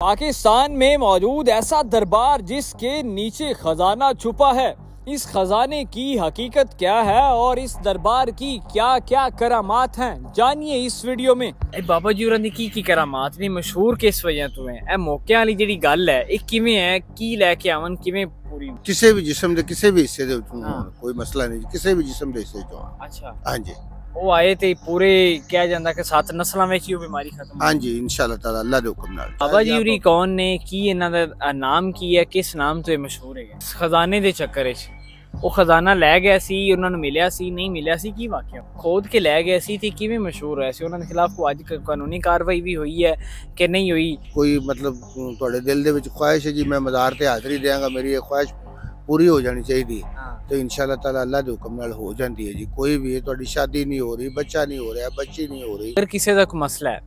पाकिस्तान में मौजूद ऐसा दरबार जिसके नीचे खजाना छुपा है। इस खजाने की हकीकत क्या है और इस दरबार की क्या क्या करामात हैं, जानिए इस वीडियो में। बाबा जी होरां दी की करामात ने मशहूर किस वजह तो है? ए मौके वाली जिहड़ी गल है ये किवें है, की लैके आवन, किवें पूरी? किसी भी जिस्म दे किसी भी हिस्से दे कोई मसला नहीं, किसी भी जिस्म दे हिस्से चो। अच्छा, हाँ जी, वो आए थे पूरे कहा जाता कि 7 नस्लों में ही बीमारी खत्म। हाँ जी, इंशाअल्लाह ताला अल्लाह दे हुक्म नाल। बाबा जी होरी कौन ने, की इन्हां दा नाम की है, किस नाम तो मशहूर है? खजाने दे चक्कर च वो खजाना लै गया सी, उन्होंने मिलिया सी, नहीं मिलिया सी, की वाकया खोद के लै गए सी ते किवें मशहूर है सी? उन्होंने खिलाफ कोई अज कानूनी कार्रवाई भी हुई है कि नहीं हुई? कोई मतलब तुहाडे दिल दे विच ख्वाहिश है जी मैं मज़ार ते हाज़री देंगा, मेरी ये ख्वाहिश पूरी हो जानी चाहिए, तो इंशाअल्लाह ताला अल्लाह दे हुक्म नाल हो जाती है जी। कोई भी है, तुहाडी शादी नहीं हो रही, बच्चा नहीं हो रहा, बच्ची नहीं हो रही, अगर किसी का कोई मसला है,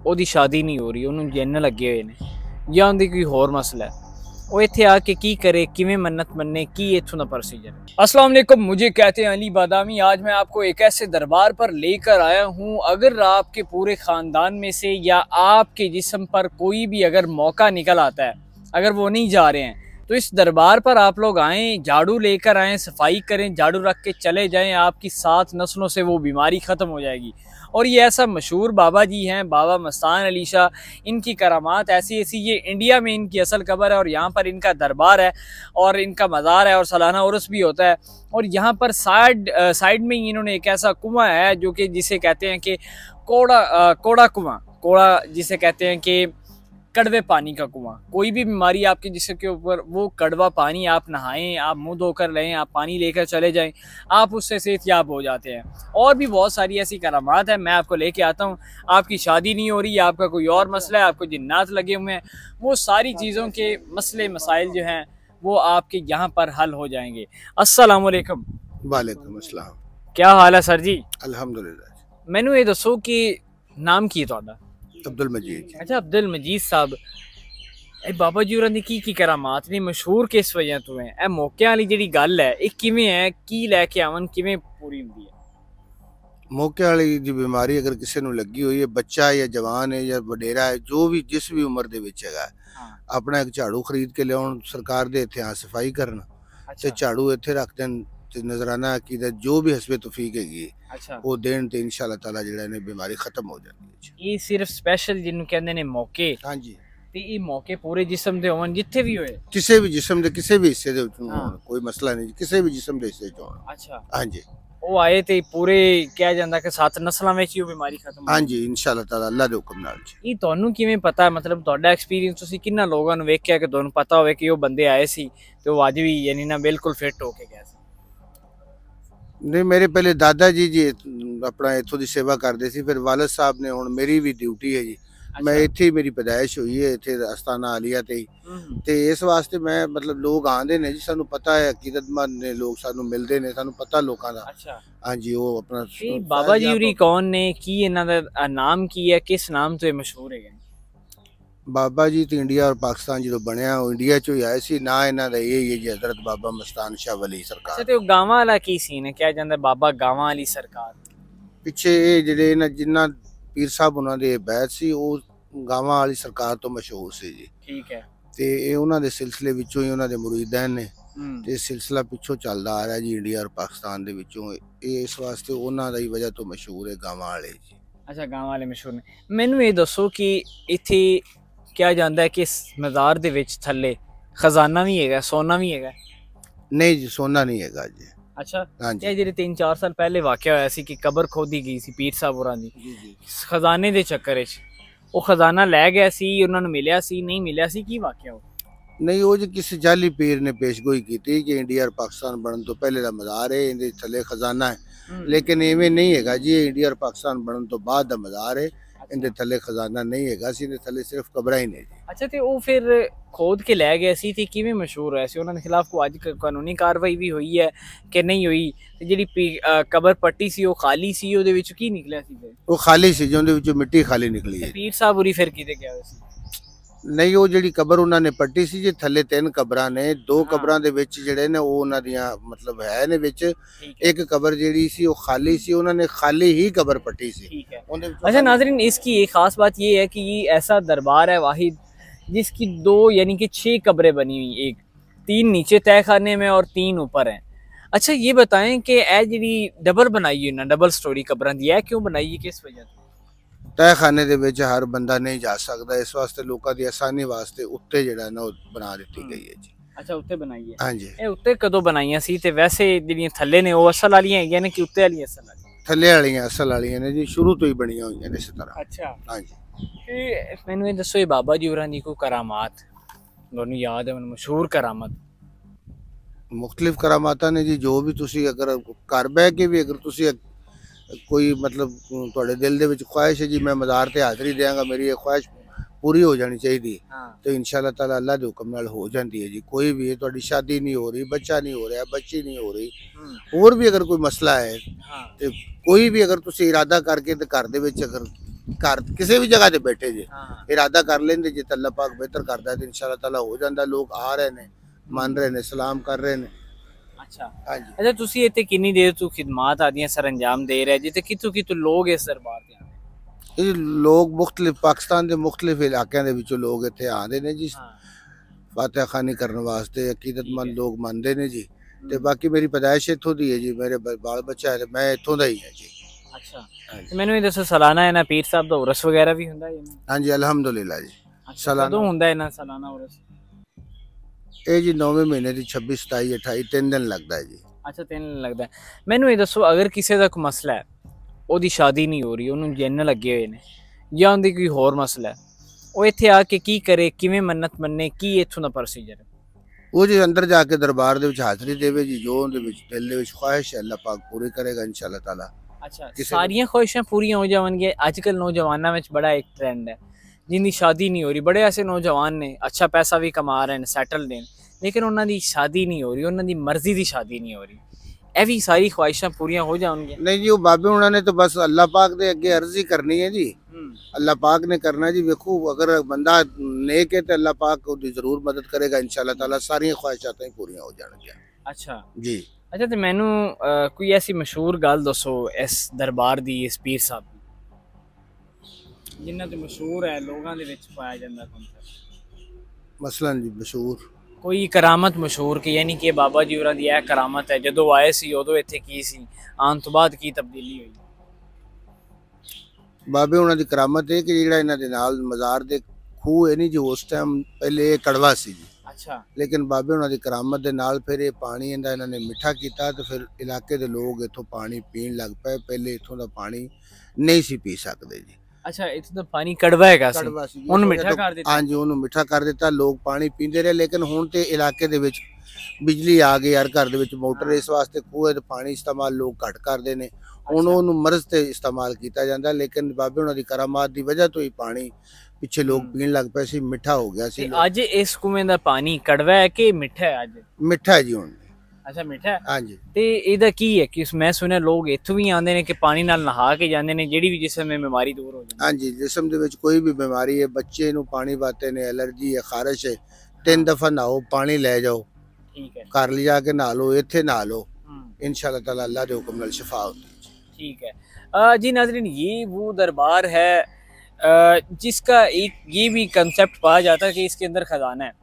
ओदी शादी नहीं हो रही, उन्होंने जिन्न लगे हुए ने या उनकी कोई होर मसला है, वो इत्थे आके की करे, किवें मन्नत मन्ने, की इत्थों दा प्रोसीजर? अस्सलाम वालेकुम, मुझे कहते हैं अली बादामी। आज मैं आपको एक ऐसे दरबार पर लेकर आया हूँ, अगर आपके पूरे ख़ानदान में से या आपके जिस्म पर कोई भी अगर मौका निकल आता है, अगर वो नहीं जा रहे हैं, तो इस दरबार पर आप लोग आएँ, झाड़ू लेकर आएँ, सफाई करें, झाड़ू रख के चले जाएँ, आपकी 7 नस्लों से वो बीमारी ख़त्म हो जाएगी। और ये ऐसा मशहूर बाबा जी हैं, बाबा मस्तान अली शाह। इनकी करामात ऐसी ऐसी, ये इंडिया में इनकी असल कब्र है और यहाँ पर इनका दरबार है और इनका मज़ार है और सालाना उर्स भी होता है। और यहाँ पर साइड में ही इन्होंने एक ऐसा कुआं है जो कि जिसे कहते हैं कि कोड़ा कुआं, कोड़ा जिसे कहते हैं कि कड़वे पानी का कुआं। कोई भी बीमारी आपके जिस्म के ऊपर, वो कड़वा पानी आप नहाएं, आप मुंह धोकर लें, आप पानी लेकर चले जाएं, आप उससे सेहतयाब हो जाते हैं। और भी बहुत सारी ऐसी करामात है, मैं आपको लेके आता हूं। आपकी शादी नहीं हो रही, आपका कोई और मसला है, आपको जिन्नात लगे हुए हैं, वो सारी चीज़ों के मसले मसाइल जो हैं वो आपके यहाँ पर हल हो जाएंगे। अस्सलाम वालेकुम। वालेकुम अस्सलाम। क्या हाल है सर जी? अल्हम्दुलिल्लाह। मैनू ये दसो कि नाम की तुहाडा? अब्दुल मजीद। अच्छा, अब्दुल मजीद साहब, बाबा जी होरां दी की करामात ने मशहूर किस वजह तो है? ए मौके वाली जिहड़ी गल है ये किवें है, की लैके आवन, किवें पूरी हुंदी है? मौके वाली जी बीमारी अगर किसी ਨੂੰ लगी हुई है, बच्चा या जवान है या वडेरा है, जो भी जिस भी उम्र ਦੇ ਵਿੱਚ ਹੈਗਾ, अपना एक झाड़ू खरीद के लियाउण, सरकार ਦੇ ਇੱਥੇ ਆ सफाई करन ਤੇ झाड़ू ਇੱਥੇ ਰੱਖ ਦੇਣ ਤੇ नजराना अकीदत जो भी हस्बे तौफीक हैगी वो देन ते इंशाअल्लाह ताला जिहड़ा ने बीमारी खत्म हो जाती है। ये सिर्फ स्पेशल जिन्हों कहंदे ने मौके? हाँ जी, ते ये मौके पूरे जिस्म दे होवन, जिथे भी होए, किसी भी जिस्म दे किसी भी हिस्से दे कोई मसला नहीं, किसी भी जिस्म दे हिस्से चो। अच्छा, हाँ जी, वो आए थे पूरे कहा जाता कि 7 नस्लों में ही वो बीमारी खत्म। हाँ जी, इंशाअल्लाह ताला अल्लाह दे हुक्म नाल। ये तुहानू किवें पता है, मतलब तुहाडा एक्सपीरियंस, तुसीं किन्ना लोगां नूं वेखिया कि तुहानू पता होवे कि वो बंदे आए सी ते वो अज भी यानी ना बिल्कुल फिट होके गए सी? नहीं, मेरे पहले दादा जी जी अपना इत्थों की सेवा करते सी, फिर वालिद साहब ने, हुण मेरी भी ड्यूटी है जी। मैं इत्थे मेरी पैदाइश हुई है, इत्थे अस्ताना आलिया ते ते इस वास्ते मैं मतलब लोग आंदे ने जी, सानू पता है, अकीदतमंद ने लोग, सानू मिलदे ने, सानू पता लोकां दा। अच्छा, हाँ जी, वो अपना बाबा जी होरी कौन ने, की इन्हां दा नाम की है, किस नाम तो मशहूर है? बाबा जी तो इंडिया और पाकिस्तान जो बनया वो इंडिया चो ही आए सी, ना इन्हां दा ये जी हजरत बाबा मस्तान शाह वली सरकार। ते गावां वाला की सीन है, क्या जांदा बाबा गावां वाली सरकार? पिछे ये जिहड़े इन्हां जिन्ना पीर साहब उन्हां दे बैत सी, वो गावां वाली सरकार तो मशहूर सी जी। ठीक है, ते ये उन्हां दे सिलसिले विचों ही उन्हां दे मुरीदैन ने ते सिलसिला पिछों चलदा आ रहा जी इंडिया और पाकिस्तान दे विचों। ये इस वास्ते उन्हां दी वजह तो मशहूर है गावां वाले जी। अच्छा, गावां वाले मशहूर ने। मैनू ये दसो कि इत्थे क्या जाता है कि इस मज़ार दे विच थल्ले खजाना भी है, सोना भी है? नहीं जी, सोना नहीं है जी। अच्छा, हाँ जी, ये 3-4 साल पहले वाकया होया सी कि कबर खोदी गई सी पीर साहब होरां दी, खजाने दे चक्कर च वो खजाना लै गया सी, उन्होंने मिलिया सी, नहीं मिलिया सी, की वाकया हो? नहीं, वो जी किसी जाली पीर ने पेशगोई की थी कि इंडिया और पाकिस्तान बनने तो पहले का मज़ार है, इहदे थल्ले खजाना है, लेकिन इवें नहीं है जी, इंडिया और पाकिस्तान बनने तो बाद का मज़ार है, इनके थले खजाना नहीं है, इनके थले सिर्फ कब्र ही नहीं जी। अच्छा, तो वो फिर खोद के लै गए सी ते किवें मशहूर है सी? उन्होंने खिलाफ कोई अज कानूनी कार्रवाई भी हुई है कि नहीं हुई? ते जिहड़ी कबर पट्टी सी वो खाली सी, उहदे विच की निकलिया सी? वो खाली सी, जो उहदे विचों मिट्टी खाली निकली है। पीर साहब होरी फिर किते गए सी? नहीं, वो जिहड़ी कबर उन्होंने पट्टी सी जी, थले 3 कबरां ने, 2 कबरां दे विच जिहड़े ने वो उन्हां दियां मतलब है ने विच, एक कबर जिहड़ी सी वो खाली सी, उन्होंने खाली ही कबर पट्टी सी। अच्छा नाज़रीन, इसकी एक खास बात ये है कि ये ऐसा दरबार है वाहिद जिसकी 2 यानी कि 6 कब्रें बनी हुई, एक 3 नीचे तय खाने में और 3 ऊपर हैं। अच्छा ये बताएं कि ए जी डबल बनाई हुई ना, डबल स्टोरी कब्रां दी है, क्यों बनाई है, किस वजह से? तय खाने दे विच हर बंदा नहीं जा सकता, इस वास्ते लोगों की आसानी वास्ते उत्ते जिहड़ा ना बना दी गई है जी। अच्छा उत्ते बनाई है। हाँ जी। ਇਹ ਉੱਤੇ ਕਦੋਂ ਬਣਾਈਆਂ ਸੀ ਤੇ ਵੈਸੇ ਜਿਹੜੀਆਂ ਥੱਲੇ ਨੇ ਉਹ ਅਸਲ ਵਾਲੀਆਂ ਹੈਗੀਆਂ ਨੇ ਕਿ ਉੱਤੇ ਵਾਲੀਆਂ ਅਸਲ ਵਾਲੀਆਂ? थले वालियां असल वालियां ने जी, शुरू तो ही बनिया हुई ने इस तरह। अच्छा। हाँ जी। ਤੇ ਮੈਨੂੰ ਇਹ ਦੱਸੋ ਇਹ ਬਾਬਾ ਜੀ ਹੋਰਾਂ ਦੀ ਕੋਈ ਕਰਾਮਾਤ ਤੁਹਾਨੂੰ ਯਾਦ ਹੈ, ਮੈਨੂੰ ਮਸ਼ਹੂਰ ਕਰਾਮਤ? मुख्तलिफ करामाता ने जी, जो भी तुसी अगर घर बह के भी अगर तुसी कोई मतलब थोड़े दिल दे विच ख्वाहिश है जी मैं मज़ार ते हाज़री देंगा, मेरी ये ख्वाहिश पूरी हो जानी चाहिए, तो इंशाअल्लाह ताला अल्लाह के हुक्म नाल हो जाती है जी। कोई भी है, थोड़ी शादी नहीं हो रही, बच्चा नहीं हो रहा, बच्ची नहीं हो रही, और भी अगर कोई मसला है तो कोई भी अगर तुसी इरादा करके ते घर दे विच अगर घर किसी भी जगह ते बैठे जे इरादा कर लेंदे जे तो अल्लाह पाक बेहतर करदा है, तो इंशाअल्लाह ताला हो जाता। लोग आ रहे ने, मान रहे ने, सलाम कर रहे ने। अच्छा हाँ जी। अच्छा ਤੁਸੀਂ ਇੱਥੇ ਕਿੰਨੀ ਦੇਰ ਤੋਂ ਖਿਦਮਤ ਆਦੀਆਂ ਸਰ ਅੰਜਾਮ ਦੇ ਰਹੇ ਜਿੱਥੇ ਕਿਤੋਂ ਕਿਤੋਂ ਲੋग ਇਸ ਦਰਬਾਰ ਤੇ ਆਉਂਦੇ? ये लोग मुख्तलिफ पाकिस्तान के मुख्तलिफ इलाकों के विचों लोग इतने आते हैं जी, फातिहा खानी करने वास्ते अकीदतमंद लोग मानते हैं जी। तो बाकी मेरी पैदाइश इतों की है जी, मेरे बाल बच्चा है, मैं इतों का ही है जी। अच्छा मैंने दसो सालाना है ना पीर साहब का उरस वगैरह भी होंदा है? हाँ जी अल्हम्दुलिल्लाह जी। सालाना होंदा है ना सालाना उरस? ये जी 9वें महीने की 26 27 28 3 दिन लगता है जी। अच्छा 3 दिन लगता है। मैनू ये दसो अगर किसी का कोई मसला है, ਉਹਦੀ ਸ਼ਾਦੀ ਨਹੀਂ ਹੋ ਰਹੀ, ਉਹਨੂੰ ਜਿੰਨ ਲੱਗੇ ਹੋਏ ਨੇ ਜਾਂ ਉਹਦੀ ਕੋਈ ਹੋਰ ਮਸਲਾ ਹੈ, ਉਹ ਇੱਥੇ ਆ ਕੇ ਕੀ ਕਰੇ, ਕਿਵੇਂ ਮੰਨਤ ਮੰਨੇ, ਕੀ ਇੱਥੋਂ ਦਾ ਪ੍ਰੋਸੀਜਰ ਹੈ? ਉਹ ਜੀ ਅੰਦਰ ਜਾ ਕੇ ਦਰਬਾਰ ਦੇ ਵਿੱਚ ਹਾਜ਼ਰੀ ਦੇਵੇ ਜੀ, ਜੋ ਉਹਦੇ ਵਿੱਚ ਦਿਲ ਦੇ ਵਿੱਚ ਖੁਆਇਸ਼ ਹੈ ਅੱਲਾਹ ਪਾਕ ਪੂਰੀ ਕਰੇਗਾ ਇਨਸ਼ਾਅੱਲਾ ਤਾਲਾ। ਅੱਛਾ ਸਾਰੀਆਂ ਖੁਆਇਸ਼ਾਂ ਪੂਰੀਆਂ ਹੋ ਜਾਣਗੀਆਂ? ਅੱਜ ਕੱਲ੍ਹ ਨੌਜਵਾਨਾਂ ਵਿੱਚ ਬੜਾ ਇੱਕ ਟ੍ਰੈਂਡ ਹੈ ਜਿਨਦੀ ਸ਼ਾਦੀ ਨਹੀਂ ਹੋ ਰਹੀ, ਬੜੇ ਐਸੇ ਨੌਜਵਾਨ ਨੇ ਅੱਛਾ ਪੈਸਾ ਵੀ ਕਮਾ ਰਹੇ ਨੇ, ਸੈਟਲ ਨੇ, ਲੇਕਿਨ ਉਹਨਾਂ ਦੀ ਸ਼ਾਦੀ ਨਹੀਂ ਹੋ ਰਹੀ, ਉਹਨਾਂ ਦੀ ਮਰਜ਼ੀ ਦੀ ਸ਼ਾਦੀ ਨਹੀਂ ਹੋ ਰਹੀ, ਇਹ ਵੀ ਸਾਰੀ ख्वाहिशां पूरियां हो जाएंगी? नहीं जी, वो बाबे उन्होंने तो बस अल्लाह पाक दे अगे अर्जी करनी है जी, अल्लाह पाक ने करना जी। देखो अगर बंदा नेक है तो अल्लाह पाक उसकी जरूर मदद करेगा इंशाअल्लाह ताला, सारी ख्वाहिशां पूरियां हो जाएंगी। अच्छा जी। अच्छा तो मैनू कोई ऐसी मशहूर गल दसो इस दरबार दी, इस पीर साहब दी जिन्ना तो मशहूर है, लोगों दे विच पाया जांदा कॉन्सेप्ट। मसलन जी मशहूर कोई करामत मशहूर की, यानी कि बाबा जी होरां दी यह करामत है, जदों आए सी उदों इत्थे की सी, आने तो बाद की तब्दीली हुई? बाबे उन्हां दी करामत है कि जिहड़ा इन्हां दे नाल मज़ार दे खूह है नहीं जी, उस टाइम पहले कड़वा सी जी। अच्छा। लेकिन बाबे उन्हां दी करामत दे नाल फिर ये पानी इन्हां ने मिठा कीता, तो फिर इलाके दे लोग इत्थों पानी पीण लग पे। पहले इत्थों दा पानी नहीं सी पी सकदे जी। अच्छा इत्थों दा पानी कड़वा हैगा सी, उन्हें मिठा कर दिता? हाँ जी उन्हें मिठा कर दिता, लोग पानी पींदे रहे। लेकिन हुण ते इलाके दे विच बिजली आ गई, हर घर दे विच मोटर, इस वास्ते खूह ते पानी इस्तेमाल लोग घट करदे ने, हुण ओनू मर्ज ते इस्तेमाल किया जाता। लेकिन बाबे उन्हां दी करामात दी वजह तो ही पानी पिछे लोग पीण लग पे सी, मिठा हो गया सी। अज इस कुएं दा पानी कड़वा है कि मिठा है? अज मिठा है जी हुण। अच्छा मिठा है। हाँ जी। ते इहदा की है कि मैं सुनिया लोग इत्थों भी आंदे ने कि पानी नाल नहा के जांदे ने, जेड़ी भी जिस्म में बीमारी दूर हो जाती? हाँ जी, जिस्म दे विच कोई भी बीमारी है, बच्चे नू पानी वाते ने एलर्जी है, खारिश है, 3 दफा नहाओ, पानी ले जाओ, ठीक है, घर ले जाके नहा लो, इत्थे नहा लो, इंशाअल्लाह ताला अल्लाह दे हुक्म नाल शिफा होती है। ठीक है जी नाज़रीन, ये वो दरबार है जिसका एक ये भी कंसेप्ट पाया जाता है कि इसके अंदर खजाना है।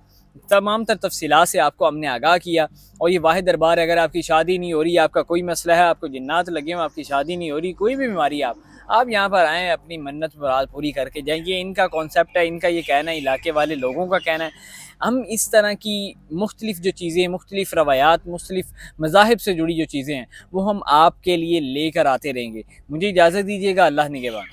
तमाम तर तफसीलात से आपको हमने आगाह किया। और ये वाहिद दरबार है, अगर आपकी शादी नहीं हो रही, आपका कोई मसला है, आपको जिन्नात लगे हुए, आपकी शादी नहीं हो रही, कोई भी बीमारी है, आप यहाँ पर आएँ, अपनी मन्नत मुराद पूरी करके जाएँ। ये इनका कॉन्सेप्ट है, इनका ये कहना है, इलाके वाले लोगों का कहना है। हम इस तरह की मुख्तलिफ जो चीज़ें, मुख्तलिफ रवायात, मुख्तलिफ मज़ाहिब से जुड़ी जो चीज़ें हैं वो हम आपके लिए लेकर आते रहेंगे। मुझे इजाज़त दीजिएगा, अल्लाह निगहबान।